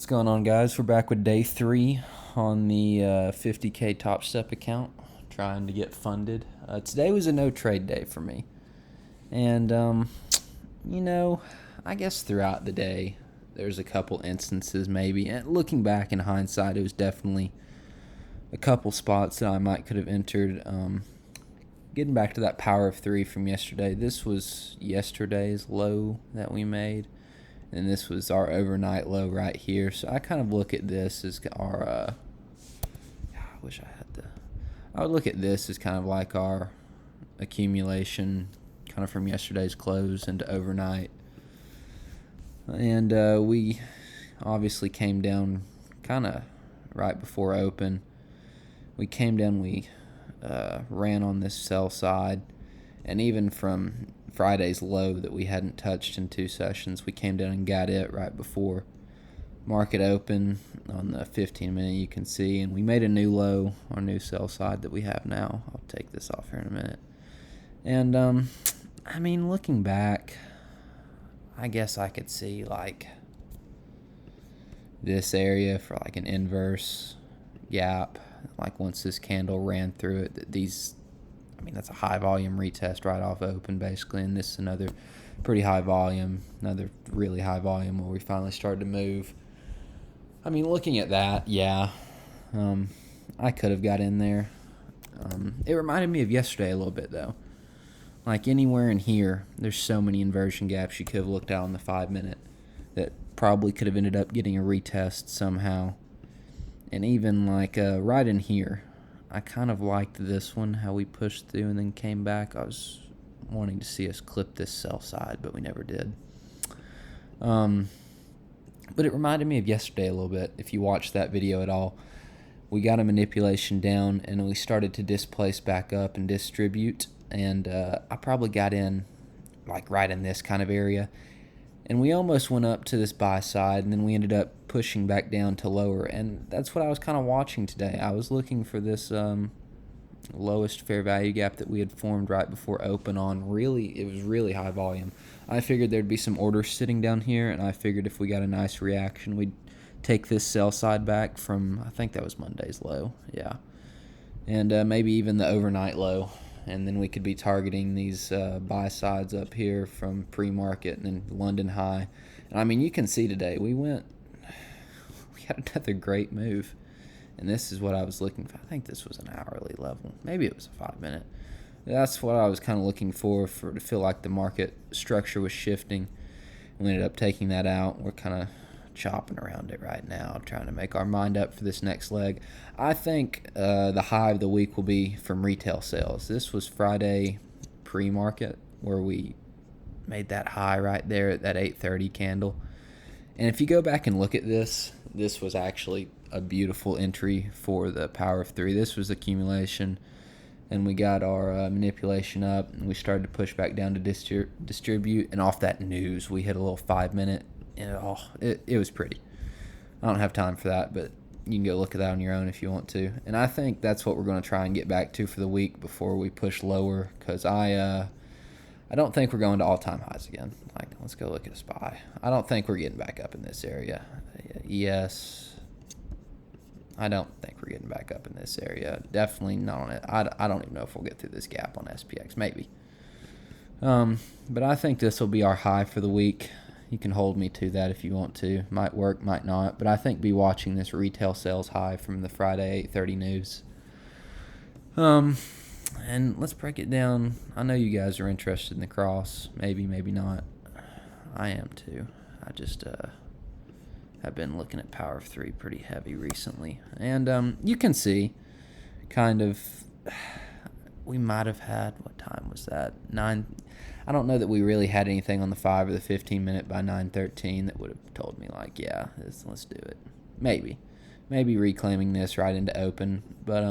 going on, guys? We're back with day 3 on the 50K Topstep account, trying to get funded. Today was a no trade day for me. And, I guess throughout the day, there's a couple instances maybe. And looking back in hindsight, it was definitely a couple spots that I might could have entered. Getting back to that power of 3 from yesterday, this was yesterday's low that we made. And this was our overnight low right here. So I kind of look at this as our, I would look at this as kind of like our accumulation kind of from yesterday's close into overnight. And we obviously came down kind of right before open. We came down, we ran on this sell side. And even from Friday's low that we hadn't touched in 2 sessions, we came down and got it right before market open on the 15-minute, you can see. And we made a new low, our new sell side that we have now. I'll take this off here in a minute. And, looking back, I guess I could see, like, this area for, like, an inverse gap. Like, once this candle ran through it, that's a high volume retest right off open, basically, and this is another pretty high volume, another really high volume where we finally started to move. Looking at that, yeah, I could have got in there. It reminded me of yesterday a little bit, though. Like, anywhere in here, there's so many inversion gaps you could have looked at on the 5-minute that probably could have ended up getting a retest somehow. And even, like, right in here, I kind of liked this one, how we pushed through and then came back. I was wanting to see us clip this sell side, but we never did. But it reminded me of yesterday a little bit. If you watched that video at all, we got a manipulation down and we started to displace back up and distribute. And I probably got in like right in this kind of area. And we almost went up to this buy side, and then we ended up pushing back down to lower. And that's what I was kind of watching today. I was looking for this lowest fair value gap that we had formed right before open on. It was really high volume. I figured there'd be some orders sitting down here, and I figured if we got a nice reaction, we'd take this sell side back from, I think that was Monday's low, yeah. And maybe even the overnight low. And then we could be targeting these buy sides up here from pre-market and then London high. And you can see today we had another great move. And this is what I was looking for. I think this was an hourly level. Maybe it was a 5-minute. That's what I was kind of looking for to feel like the market structure was shifting. We ended up taking that out. We're kind of chopping around it right now, trying to make our mind up for this next leg. I think the high of the week will be from retail sales. This was Friday pre-market where we made that high right there at that 8:30 candle. And if you go back and look at this was actually a beautiful entry for the power of 3. This was accumulation, and we got our manipulation up, and we started to push back down to distribute. And off that news, we hit a little 5-minute. And it was pretty. I don't have time for that, but you can go look at that on your own if you want to. And I think that's what we're going to try and get back to for the week before we push lower, because I don't think we're going to all-time highs again. Like, let's go look at a SPY. I don't think we're getting back up in this area. Yes. I don't think we're getting back up in this area. Definitely not on it. I don't even know if we'll get through this gap on SPX. Maybe. But I think this will be our high for the week. You can hold me to that if you want to. Might work, might not. But I think be watching this retail sales high from the Friday 8:30 news. And let's break it down. I know you guys are interested in the cross. Maybe, maybe not. I am too. I just have been looking at power of 3 pretty heavy recently. And you can see kind of we might have had, what time was that? 9. I don't know that we really had anything on the 5 or the 15-minute by 9:13 that would have told me, like, yeah, let's do it. Maybe reclaiming this right into open. But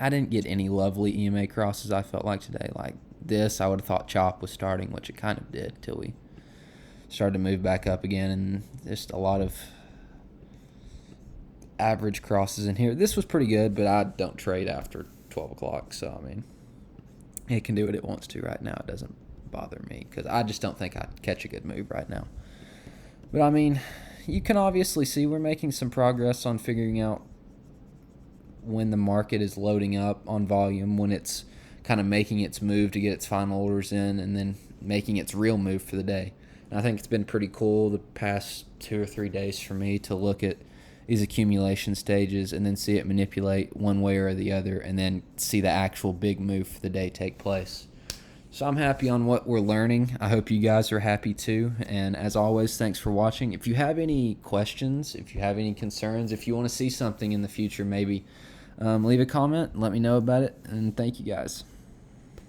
I didn't get any lovely EMA crosses, I felt like, today. Like this, I would have thought chop was starting, which it kind of did until we started to move back up again. And just a lot of average crosses in here. This was pretty good, but I don't trade after 12 o'clock, so, it can do what it wants to right now. It doesn't bother me because I just don't think I'd catch a good move right now. But, you can obviously see we're making some progress on figuring out when the market is loading up on volume, when it's kind of making its move to get its final orders in, and then making its real move for the day. And I think it's been pretty cool the past 2 or 3 days for me to look at these accumulation stages and then see it manipulate one way or the other, and then see the actual big move for the day take place. So I'm happy on what we're learning. I hope you guys are happy too. And as always, thanks for watching. If you have any questions, if you have any concerns, if you want to see something in the future, maybe leave a comment, let me know about it, and thank you guys.